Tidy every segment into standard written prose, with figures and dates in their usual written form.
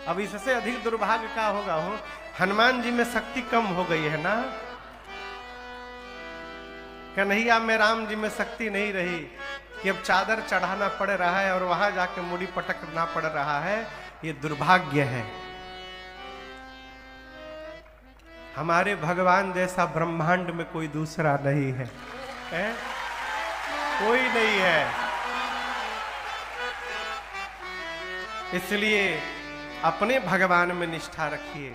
अब इससे अधिक दुर्भाग्य का होगा हो? हनुमान जी में शक्ति कम हो गई है ना, कन्हैया में राम जी में शक्ति नहीं रही कि अब चादर चढ़ाना पड़ रहा है और वहां जाके मुड़ी पटकना पड़ रहा है। ये दुर्भाग्य है। हमारे भगवान जैसा ब्रह्मांड में कोई दूसरा नहीं है, कोई नहीं है। इसलिए अपने भगवान में निष्ठा रखिए,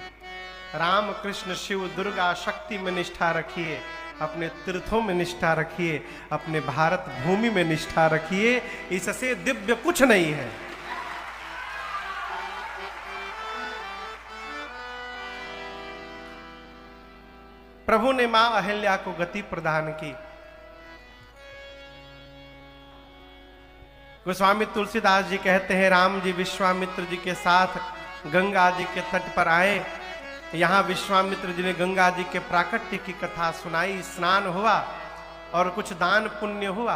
राम कृष्ण शिव दुर्गा शक्ति में निष्ठा रखिए, अपने तीर्थों में निष्ठा रखिए, अपने भारत भूमि में निष्ठा रखिए। इससे दिव्य कुछ नहीं है। प्रभु ने मां अहिल्या को गति प्रदान की। गोस्वामी तुलसीदास जी कहते हैं, राम जी विश्वामित्र जी के साथ गंगा जी के तट पर आए। यहाँ विश्वामित्र जी ने गंगा जी के प्राकट्य की कथा सुनाई, स्नान हुआ और कुछ दान पुण्य हुआ।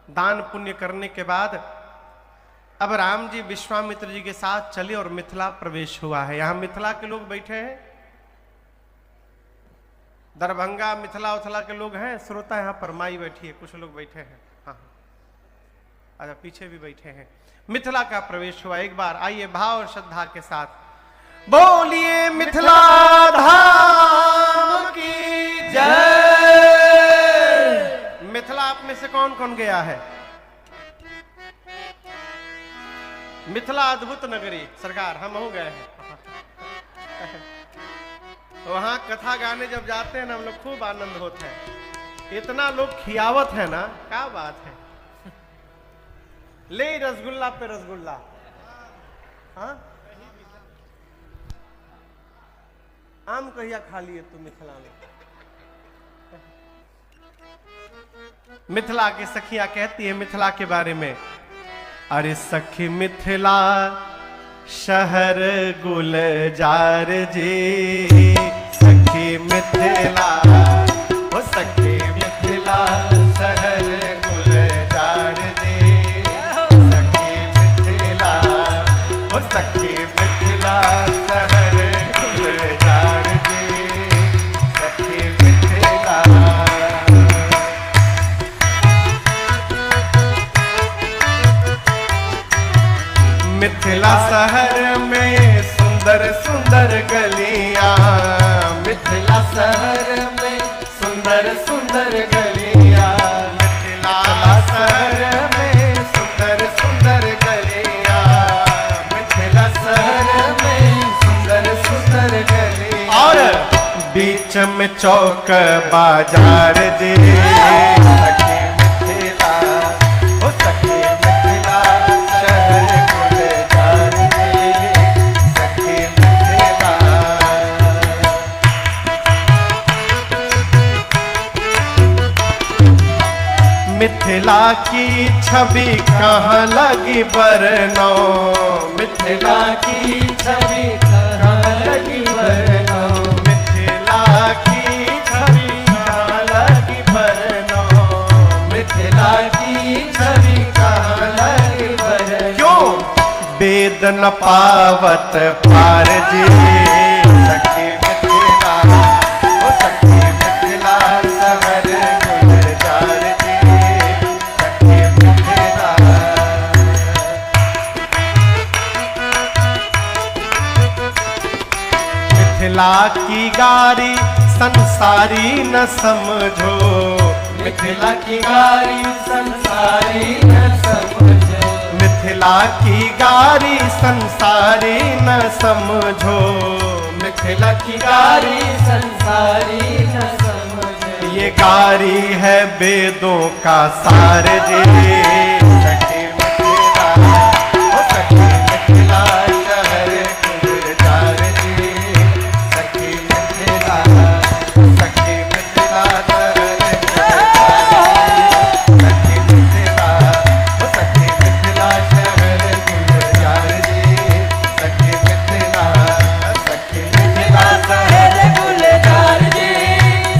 दान पुण्य करने के बाद अब राम जी विश्वामित्र जी के साथ चले और मिथिला प्रवेश हुआ है। यहाँ मिथिला के लोग बैठे हैं, दरभंगा मिथिला उथला के लोग हैं। श्रोता यहाँ पर माई बैठी है, कुछ लोग बैठे हैं, हाँ अच्छा पीछे भी बैठे हैं। मिथिला का प्रवेश हुआ। एक बार आइए भाव और श्रद्धा के साथ बोलिए मिथिला धाम की जय। मिथिला आप में से कौन कौन गया है? मिथिला अद्भुत नगरी सरकार, हम हो गए हैं। वहां कथा गाने जब जाते हैं ना हम लोग, खूब आनंद होता है। इतना लोग खियावत है ना, क्या बात है। ले रसगुल्ला पे रसगुल्ला, हाँ आम कहिया खा लिए तू मिथिला में? मिथिला की सखियां कहती है मिथिला के बारे में, अरे सखी मिथिला शहर गुलजार जी, सखी मिथिला ओ सखी मिथिला शहर गुलजार जी, सखी मिथिला ओ सखी मिथिला शहर गुलजार जी, सखी मिथिला। मिथिला शहर में सुंदर सुंदर गलियां, मिथिला शहर में सुंदर सुंदर गलियां, मिथिला शहर में सुंदर सुंदर गलियां, मिथिला शहर में सुंदर सुंदर गलियां, और बीच में चौक बाजार जी, सखी मिथिला ओ सखी मिथिला शहर गुलजार जी, सखी मिथिला। मिथिला की छवि कहाँ लगी बरनो, मिथिला की छवि कहाँ लगी बरनो, मिथिला की छवि कहाँ लगी बरनो, मिथिला की छवि कहाँ लगी बरनो। क्यों वेद न पावत पार जी, सखी मिथिला ओ सखी मिथिला शहर गुलजार जी, सखी मिथिला। मिथिला की गारी संसारी न समझो, मिथिला की गारी संसारी न समझो, मिथिला की गारी संसारी न समझो, मिथिला की गारी संसारी न समझो। ये गारी है वेदों का सार जी, सखी मिथिला ओ सखी मिथिला शहर गुलजार जी, सखी मिथिला सखी मिथिला शहर गुलजार जी, सखी मिथिला ओ सखी मिथिला शहर गुलजार जी, सखी मिथिला सखी मिथिला शहर गुलजार जी,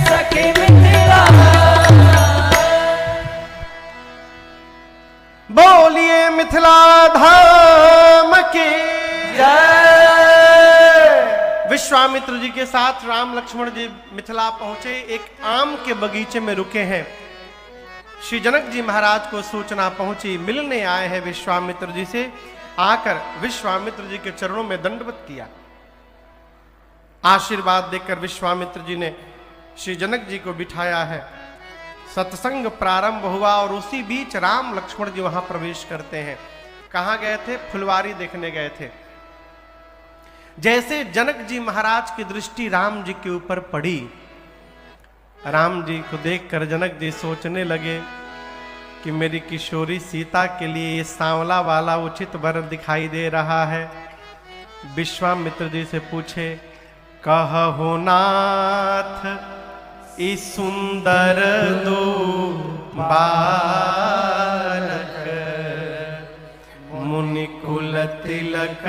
सखी मिथिला। विश्वामित्र जी के साथ राम लक्ष्मण जी मिथिला पहुंचे, एक आम के बगीचे में रुके हैं। श्री जनक जी महाराज को सूचना पहुंची, मिलने आए हैं विश्वामित्र जी से। आकर विश्वामित्र जी के चरणों में दंडवत किया। आशीर्वाद देकर विश्वामित्र जी ने श्री जनक जी को बिठाया है। सत्संग प्रारंभ हुआ और उसी बीच राम लक्ष्मण जी वहां प्रवेश करते हैं। कहां गए थे? फुलवारी देखने गए थे। जैसे जनक जी महाराज की दृष्टि राम जी के ऊपर पड़ी, राम जी को देखकर जनक जी सोचने लगे कि मेरी किशोरी सीता के लिए ये सांवला वाला उचित वर दिखाई दे रहा है। विश्वामित्र जी से पूछे, कहु नाथ ई सुंदर दो बालक, मुनि कुल तिलक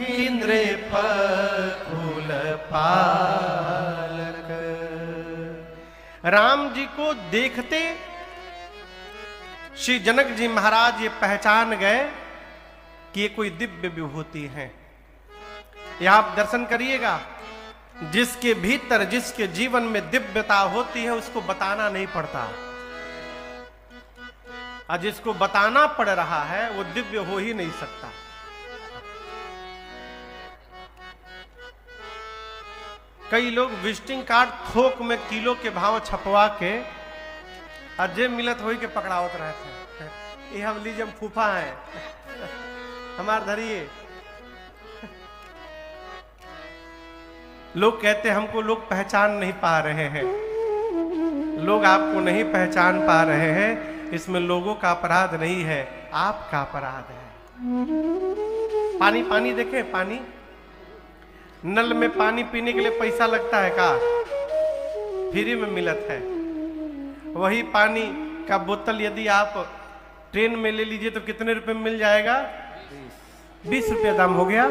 केंद्रे फूल पालक। राम जी को देखते श्री जनक जी महाराज ये पहचान गए कि ये कोई दिव्य विभूति है। यह आप दर्शन करिएगा, जिसके भीतर जिसके जीवन में दिव्यता होती है उसको बताना नहीं पड़ता, और जिसको बताना पड़ रहा है वो दिव्य हो ही नहीं सकता। कई लोग विजिटिंग कार्ड थोक में किलो के भाव छपवा के अजय मिलत हो के पकड़ावत रहते हैं। ये हम लीजिए, हम फूफा हैं, हमार धरिए। लोग कहते हैं हमको लोग पहचान नहीं पा रहे हैं। लोग आपको नहीं पहचान पा रहे हैं, इसमें लोगों का अपराध नहीं है, आपका अपराध है। पानी पानी देखे, पानी नल में पानी पीने के लिए पैसा लगता है का? फ्री में मिलत है। वही पानी का बोतल यदि आप ट्रेन में ले लीजिए तो कितने रुपए में मिल जाएगा? 20 रुपया दाम हो गया।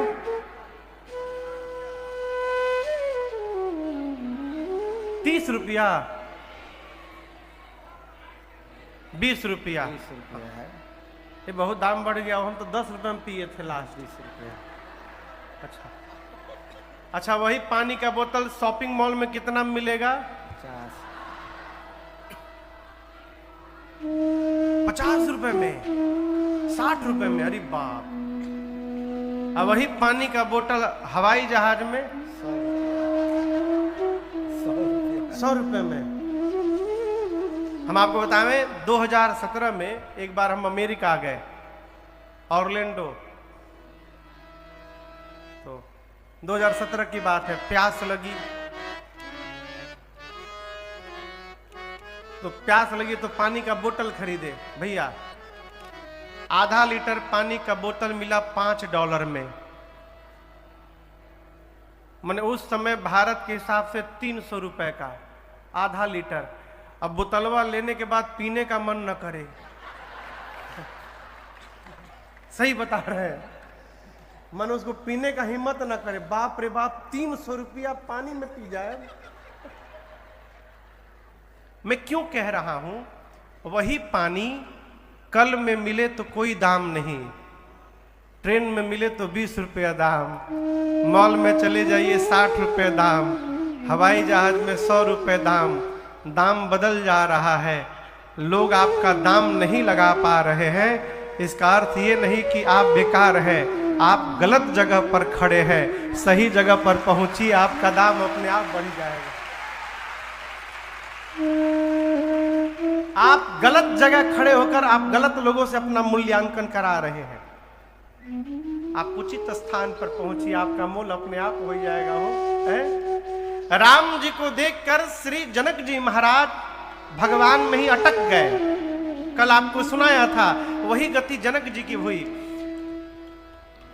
₹30, 20 रुपया है। ये बहुत दाम बढ़ गया। हम तो 10 रुपए में पिए थे लास्ट। 20 रुपया। अच्छा, वही पानी का बोतल शॉपिंग मॉल में कितना मिलेगा? 50 रुपए में, 60 रुपए में। अरे बाप। अब वही पानी का बोतल हवाई जहाज में 100 रुपए में। हम आपको बताएं, 2017 में एक बार हम अमेरिका गए, ऑरलैंडो। तो 2017 की बात है। प्यास लगी तो पानी का बोतल खरीदे। भैया आधा लीटर पानी का बोतल मिला $5 में। मैंने उस समय भारत के हिसाब से 300 रुपए का आधा लीटर। अब बोतलवा लेने के बाद पीने का मन न करे। सही बता रहे हैं, मन उसको पीने का हिम्मत न करे। बाप रे बाप, 300 रुपया पानी में पी जाए। मैं क्यों कह रहा हूं? वही पानी कल में मिले तो कोई दाम नहीं, ट्रेन में मिले तो 20 रुपया दाम, मॉल में चले जाइए 60 रुपये दाम, हवाई जहाज में 100 रुपये दाम। दाम बदल जा रहा है। लोग आपका दाम नहीं लगा पा रहे हैं। इसका अर्थ ये नहीं कि आप बेकार हैं, आप गलत जगह पर खड़े हैं। सही जगह पर पहुंचिए, आपका दाम अपने आप बढ़ जाएगा। आप गलत जगह खड़े होकर आप गलत लोगों से अपना मूल्यांकन करा रहे हैं। आप उचित स्थान पर पहुंचिए, आपका मोल अपने आप हो जाएगा। राम जी को देखकर श्री जनक जी महाराज भगवान में ही अटक गए। कल आपको सुनाया था, वही गति जनक जी की हुई।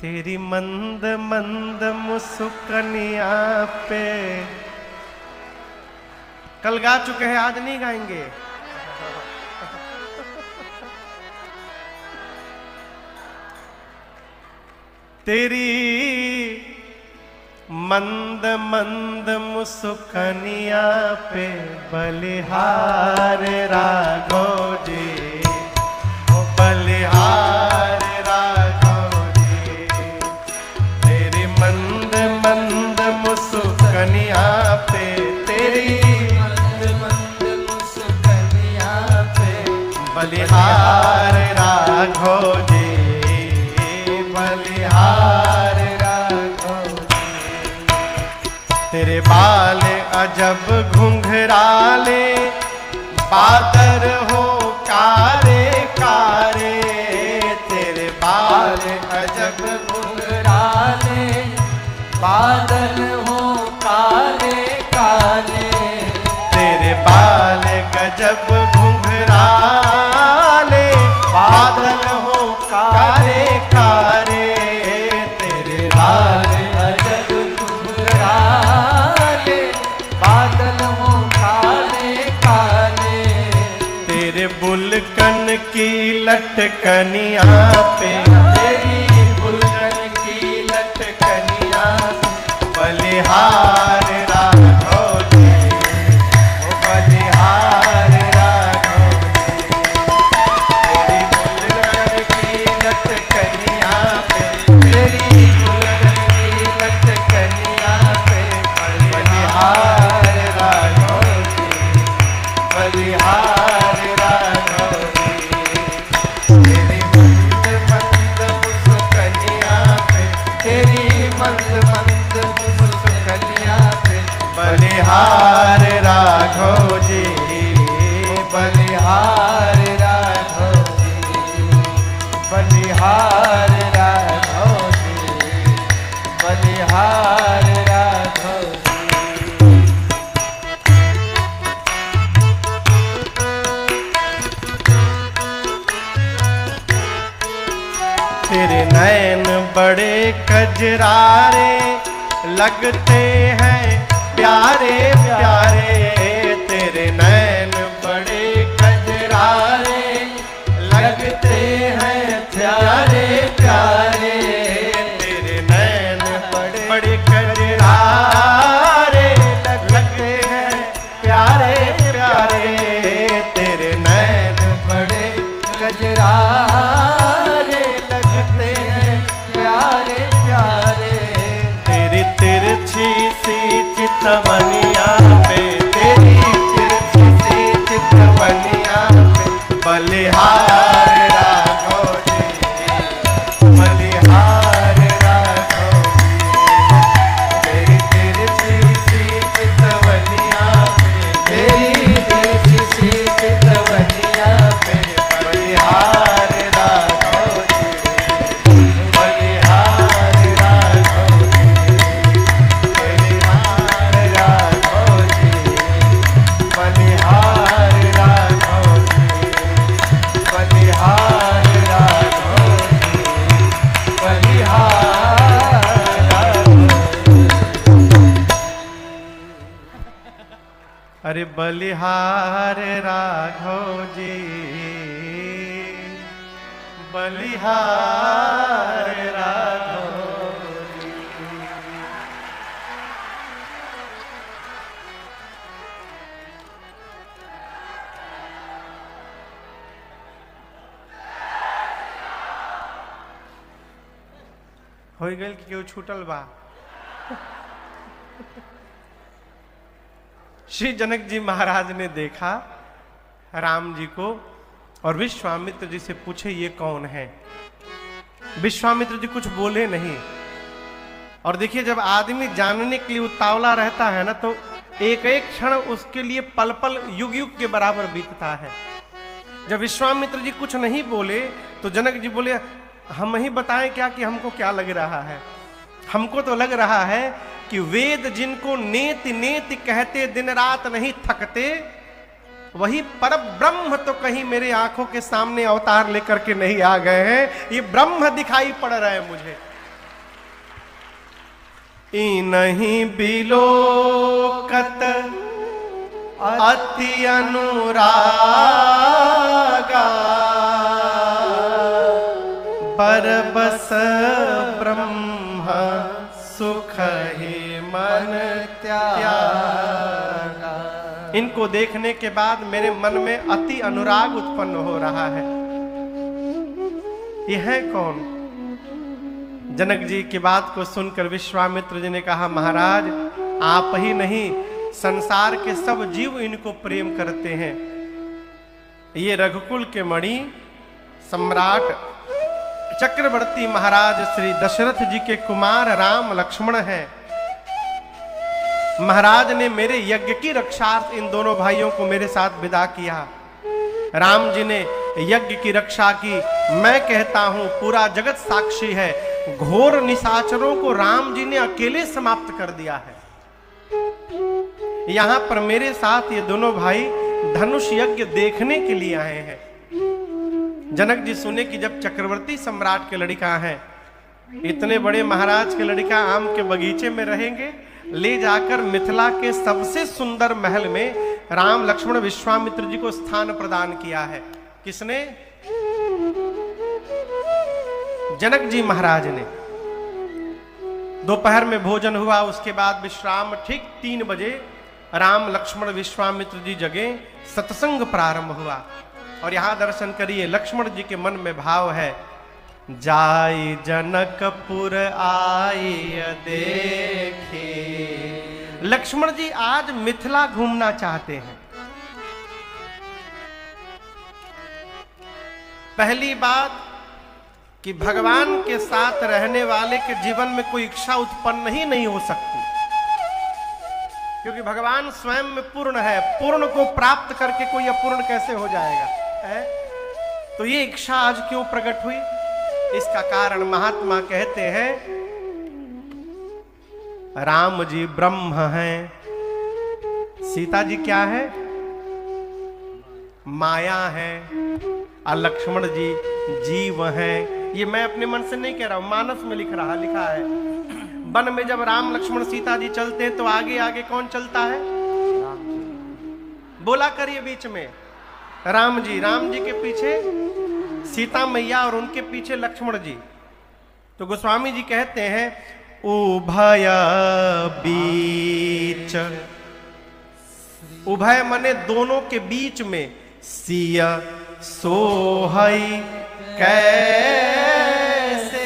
तेरी मंद मंद मुस्कनिया पे, कल गा चुके हैं, आज नहीं गाएंगे। तेरी मंद मंद मुस्कनिया पे बलिहार राघव जी, ओ बलिहार राघव जी। तेरी मंद मंद मुस्कनिया बलिहार राघव जी, बलिहार राघव जी। तेरे बाल अजब घुंघराले, बादर हो कारे कारे। तेरे बाल अजब घुंघराले, बादल हो काले काले। तेरे बाल गजब घुंघराले, बादल हो कारे कारे। तेरे बाल अजब घुंघराले, बादल हो काले काले। तेरे बुलकन की लटकनिया पे, तेरी बुलकन की लटकनिया। बलिहार राघव जी, ओ बलिहार राघव जी। तेरी बुलकन की लटकनिया पे, तेरी बुलकन की लटकनिया पे। बलिहार राघव जी, बलिहार राघव जी। तेरी मंद मंद मुस्कनिया पे, तेरी मंद मंद मुस्कनिया पे। बलिहार राघव जी, बलिहार राघव जी, बलिहार राघव जी, बलिहार राघव जी। तेरे नैन बड़े कजरारे, लगते हैं प्यारे प्यारे। तेरे नैन बड़े कजरारे, लगते हैं प्यारे प्यारे। तेरे नैन बड़े कजरारे, लगते हैं प्यारे प्यारे। तेरे नैन बड़े गजरारे, लगते हैं प्यारे प्यारे। तेरी तिरछी सी चितवनिया पे, तेरी तिरछी सी चितवनिया पे। बलिहार राघव जी, बलिहार राघव जी। तेरी तिरछी सी चितवनिया पे, तेरी तिरछी सी चितवनिया पे। बलिहार राघव जी, बलिहार राघव जी, बलिहार राघव जी, बलिहार राघव जी, बलिहार राघव जी, बलिहार राघव। अरे बलिहार राघव जी, बलिहार राघव जी। हो गल कि केहू छूटल बा। श्री जनक जी महाराज ने देखा राम जी को और विश्वामित्र जी से पूछे ये कौन है। विश्वामित्र जी कुछ बोले नहीं। और देखिए जब आदमी जानने के लिए उतावला रहता है ना, तो एक एक क्षण उसके लिए पल पल युग युग के बराबर बीतता है। जब विश्वामित्र जी कुछ नहीं बोले तो जनक जी बोले हम ही बताएं क्या कि हमको क्या लग रहा है। हमको तो लग रहा है कि वेद जिनको नेति नेति कहते दिन रात नहीं थकते, वही पर ब्रह्म तो कहीं मेरे आंखों के सामने अवतार लेकर के नहीं आ गए हैं। ये ब्रह्म दिखाई पड़ रहा है मुझे। नहीं बिलोकत अति अनुरागा, बरबस ब्रह्म सुख ही मन त्यागा। इनको देखने के बाद मेरे मन में अति अनुराग उत्पन्न हो रहा है। यह है कौन? जनक जी की बात को सुनकर विश्वामित्र जी ने कहा महाराज आप ही नहीं संसार के सब जीव इनको प्रेम करते हैं। ये रघुकुल के मणि सम्राट चक्रवर्ती महाराज श्री दशरथ जी के कुमार राम लक्ष्मण हैं। महाराज ने मेरे यज्ञ की रक्षार्थ इन दोनों भाइयों को मेरे साथ विदा किया। राम जी ने यज्ञ की रक्षा की। मैं कहता हूं पूरा जगत साक्षी है, घोर निशाचरों को राम जी ने अकेले समाप्त कर दिया है। यहां पर मेरे साथ ये दोनों भाई धनुष यज्ञ देखने के लिए आए हैं। जनक जी सुने कि जब चक्रवर्ती सम्राट के लड़का हैं, इतने बड़े महाराज के लड़का आम के बगीचे में रहेंगे, ले जाकर मिथिला के सबसे सुंदर महल में राम लक्ष्मण विश्वामित्र जी को स्थान प्रदान किया है। किसने? जनक जी महाराज ने। दोपहर में भोजन हुआ, उसके बाद विश्राम। ठीक 3 बजे राम लक्ष्मण विश्वामित्र जी जगे, सत्संग प्रारंभ हुआ। और यहां दर्शन करिए, लक्ष्मण जी के मन में भाव है, जाई जनकपुर आई देखे। लक्ष्मण जी आज मिथिला घूमना चाहते हैं। पहली बात कि भगवान के साथ रहने वाले के जीवन में कोई इच्छा उत्पन्न ही नहीं हो सकती, क्योंकि भगवान स्वयं में पूर्ण है। पूर्ण को प्राप्त करके कोई अपूर्ण कैसे हो जाएगा है? तो ये इच्छा आज क्यों प्रकट हुई? इसका कारण महात्मा कहते हैं, राम जी ब्रह्म हैं, सीता जी क्या है? माया है, और लक्ष्मण जी जीव हैं। ये मैं अपने मन से नहीं कह रहा हूं, मानस में लिखा है। वन में जब राम लक्ष्मण सीता जी चलते हैं तो आगे आगे कौन चलता है? बोला करिए बीच में, राम जी। राम जी के पीछे सीता मैया और उनके पीछे लक्ष्मण जी। तो गोस्वामी जी कहते हैं, उभय बीच, उभय मने दोनों के बीच में, सिया सोहई कैसे।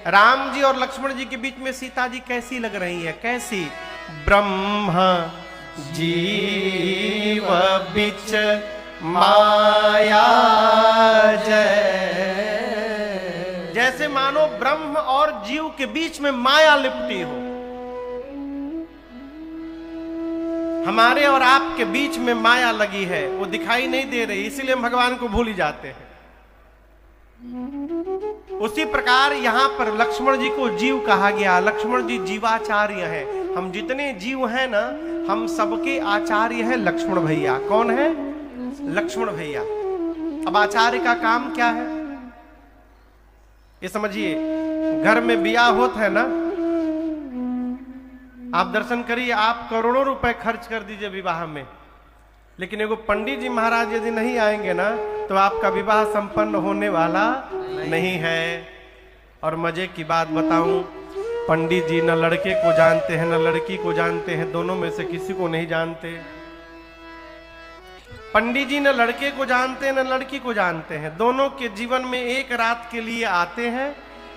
राम जी और लक्ष्मण जी के बीच में सीता जी कैसी लग रही है? कैसी? ब्रह्म जीव बिच माया जय। जैसे मानो ब्रह्म और जीव के बीच में माया लिपटी हो। हमारे और आपके बीच में माया लगी है, वो दिखाई नहीं दे रही, इसीलिए हम भगवान को भूल ही जाते हैं। उसी प्रकार यहां पर लक्ष्मण जी को जीव कहा गया। लक्ष्मण जी जीवाचार्य हैं। हम जितने जीव हैं ना, हम सबके आचार्य हैं लक्ष्मण भैया। कौन है? लक्ष्मण भैया। अब आचार्य का काम क्या है ये समझिए। घर में ब्याह होता है ना, आप दर्शन करिए, आप करोड़ों रुपए खर्च कर दीजिए विवाह में, लेकिन एगो पंडित जी महाराज यदि नहीं आएंगे ना तो आपका विवाह संपन्न होने वाला नहीं है। और मजे की बात बताऊं, पंडित जी न लड़के को जानते हैं न लड़की को जानते हैं, दोनों में से किसी को नहीं जानते। पंडित जी न लड़के को जानते हैं न लड़की को जानते हैं, दोनों के जीवन में एक रात के लिए आते हैं,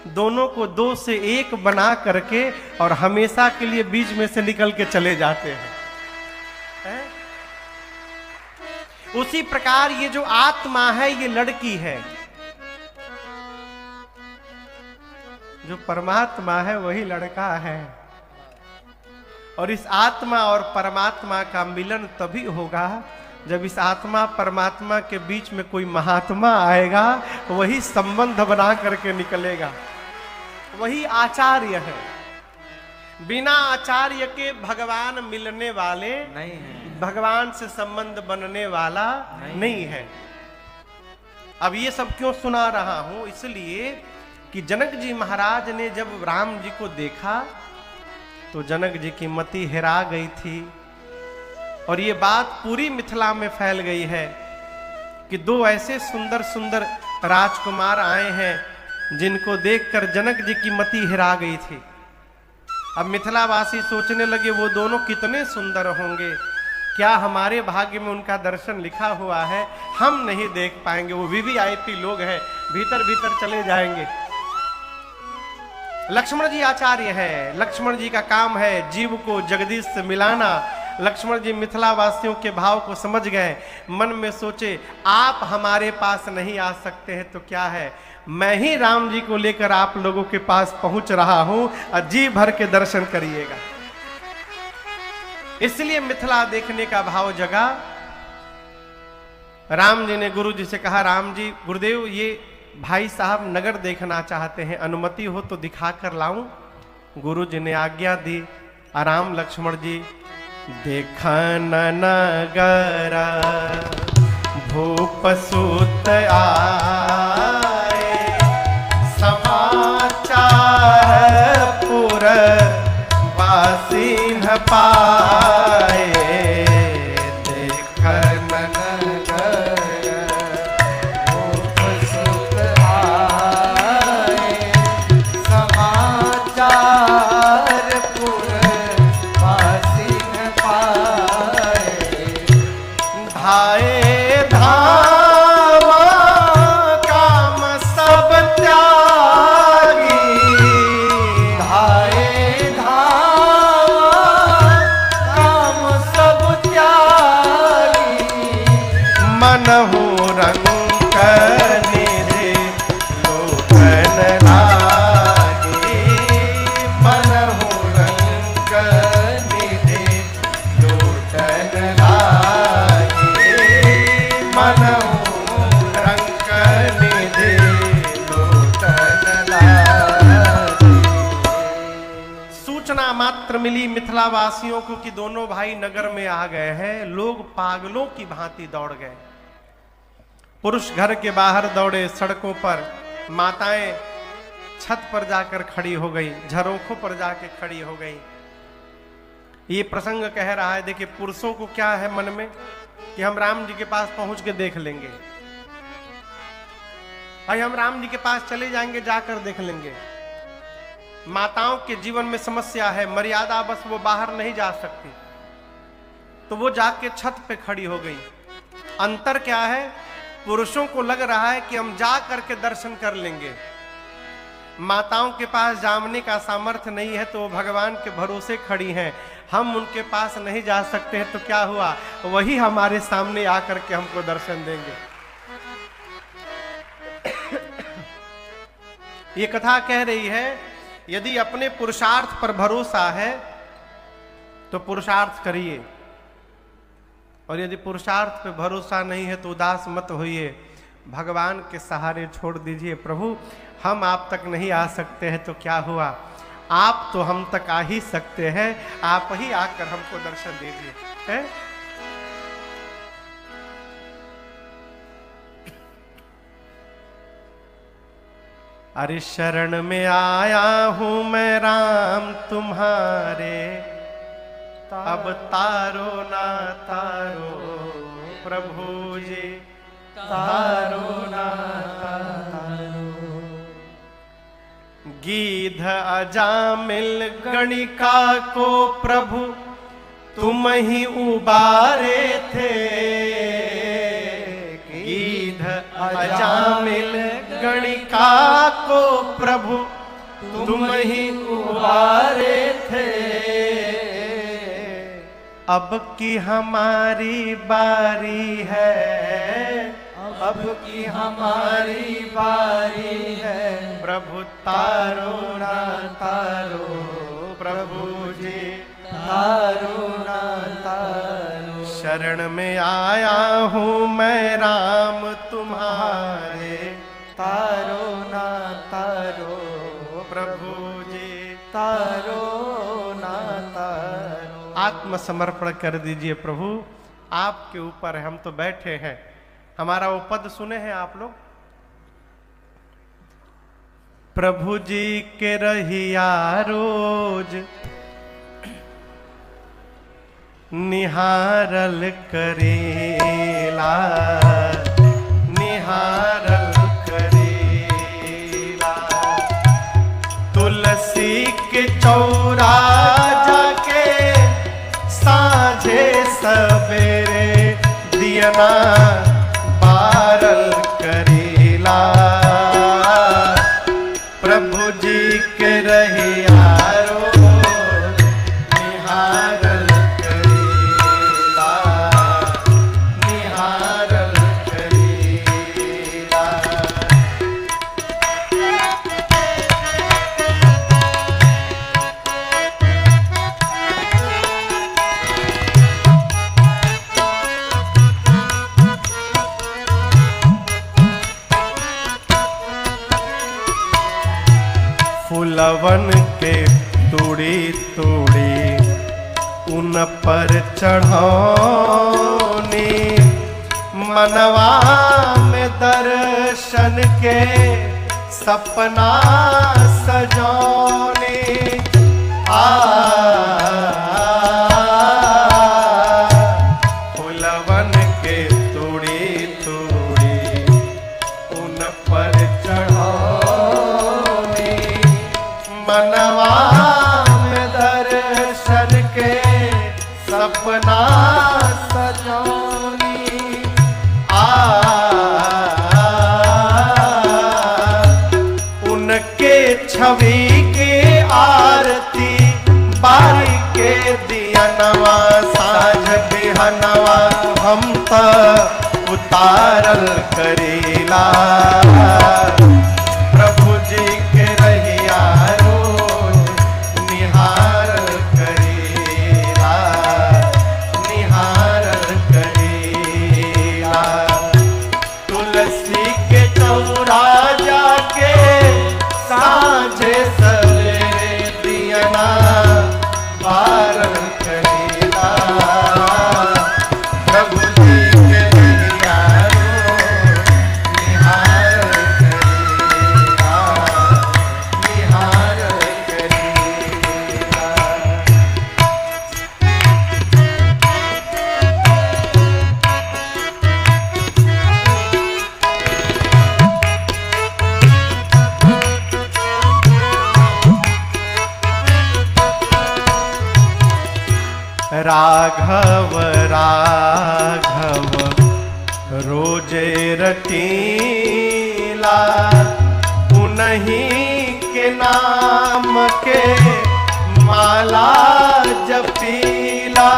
दोनों को 2 से 1 बना करके और हमेशा के लिए बीच में से निकल के चले जाते हैं। उसी प्रकार ये जो आत्मा है ये लड़की है, जो परमात्मा है वही लड़का है। और इस आत्मा और परमात्मा का मिलन तभी होगा जब इस आत्मा परमात्मा के बीच में कोई महात्मा आएगा, वही संबंध बना करके निकलेगा, वही आचार्य है। बिना आचार्य के भगवान मिलने वाले नहीं है, भगवान से संबंध बनने वाला नहीं है। अब ये सब क्यों सुना रहा हूं? इसलिए कि जनक जी महाराज ने जब राम जी को देखा तो जनक जी की मति हेरा गई थी। और ये बात पूरी मिथिला में फैल गई है कि 2 ऐसे सुंदर सुंदर राजकुमार आए हैं जिनको देखकर जनक जी की मति हिरा गई थी। अब मिथिलावासी सोचने लगे वो दोनों कितने सुंदर होंगे, क्या हमारे भाग्य में उनका दर्शन लिखा हुआ है? हम नहीं देख पाएंगे, वो वीवीआईपी लोग हैं, भीतर भीतर चले जाएंगे। लक्ष्मण जी आचार्य है, लक्ष्मण जी का काम है जीव को जगदीश से मिलाना। लक्ष्मण जी मिथिला वासियों के भाव को समझ गए, मन में सोचे आप हमारे पास नहीं आ सकते हैं तो क्या है, मैं ही राम जी को लेकर आप लोगों के पास पहुंच रहा हूं और जी भर के दर्शन करिएगा। इसलिए मिथिला देखने का भाव जगा। राम जी ने गुरु जी से कहा, राम जी गुरुदेव ये भाई साहब नगर देखना चाहते हैं, अनुमति हो तो दिखा कर लाऊं। गुरु जी ने आज्ञा दी। राम लक्ष्मण जी देखन नगर भूप सुत आए, समाचार पुर वासी न पाए। देखन मिली मिथिला वासियों को कि दोनों भाई नगर में आ गए हैं। लोग पागलों की भांति दौड़ गए। पुरुष घर के बाहर दौड़े, सड़कों पर माताएं छत पर जाकर खड़ी हो गई, झरोखों पर जाकर खड़ी हो गई। ये प्रसंग कह रहा है, देखिए पुरुषों को क्या है मन में कि हम राम जी के पास पहुंच के देख लेंगे, भाई हम राम जी के पास चले जाएंगे, जाकर देख लेंगे। माताओं के जीवन में समस्या है, मर्यादा बस वो बाहर नहीं जा सकती, तो वो जाके छत पे खड़ी हो गई। अंतर क्या है, पुरुषों को लग रहा है कि हम जा करके दर्शन कर लेंगे, माताओं के पास जाने का सामर्थ्य नहीं है तो वो भगवान के भरोसे खड़ी हैं, हम उनके पास नहीं जा सकते हैं तो क्या हुआ, वही हमारे सामने आकर के हमको दर्शन देंगे। ये कथा कह रही है यदि अपने पुरुषार्थ पर भरोसा है तो पुरुषार्थ करिए, और यदि पुरुषार्थ पे भरोसा नहीं है तो उदास मत होइए, भगवान के सहारे छोड़ दीजिए। प्रभु हम आप तक नहीं आ सकते हैं तो क्या हुआ, आप तो हम तक आ ही सकते हैं, आप ही आकर हमको दर्शन दीजिए। अरे शरण में आया हूं मैं राम तुम्हारे, अब तारो ना तारो प्रभु जी, तारो ना तारो। गीध अजामिल गणिका को प्रभु तुम ही उबारे थे, गीध अजामिल गणिका को प्रभु तुम ही उबारे थे, अब की हमारी बारी है, अब की हमारी बारी है, प्रभु तारो ना तारो प्रभु जी, तारो ना तारो। शरण में आया हूँ मैं राम तुम्हारे, तारो ना तारो प्रभु जी, तारो ना तारो। आत्मसमर्पण कर दीजिए प्रभु, आपके ऊपर है, हम तो बैठे हैं। हमारा वो पद सुने हैं आप लोग, प्रभु जी के रहिया रोज निहारल करेला, निहारल करेला। तुलसी के चौरा जाके साझे सवेरे दियना बारल करेला, प्रभु जी के रहिया रोज निहारल करेला। फूलवन के तूड़ी तूड़ी उन पर चढ़ौनी, मनवा में दर्शन के सपना सजौनी। फूलवन के तूड़ी तूड़ी उन पर चढ़ौनी, मनवा में दर्शन के सपना सजौनी। उनके छवि के आरती बारी के दियनवा, साँझ बिहनवा हम त उतारल करीला। प्रभु जी के रहिया रोज निहारल करीला, निहारल करीला। तुलसी के चौरा जाके साँझे सवेरे दियना बारल करीला। प्रभु जी के रहिया रोज निहारल करीला, निहारल करीला। राघव राघव रोजे रटीला, उन्हीं के नाम के माला जपीला।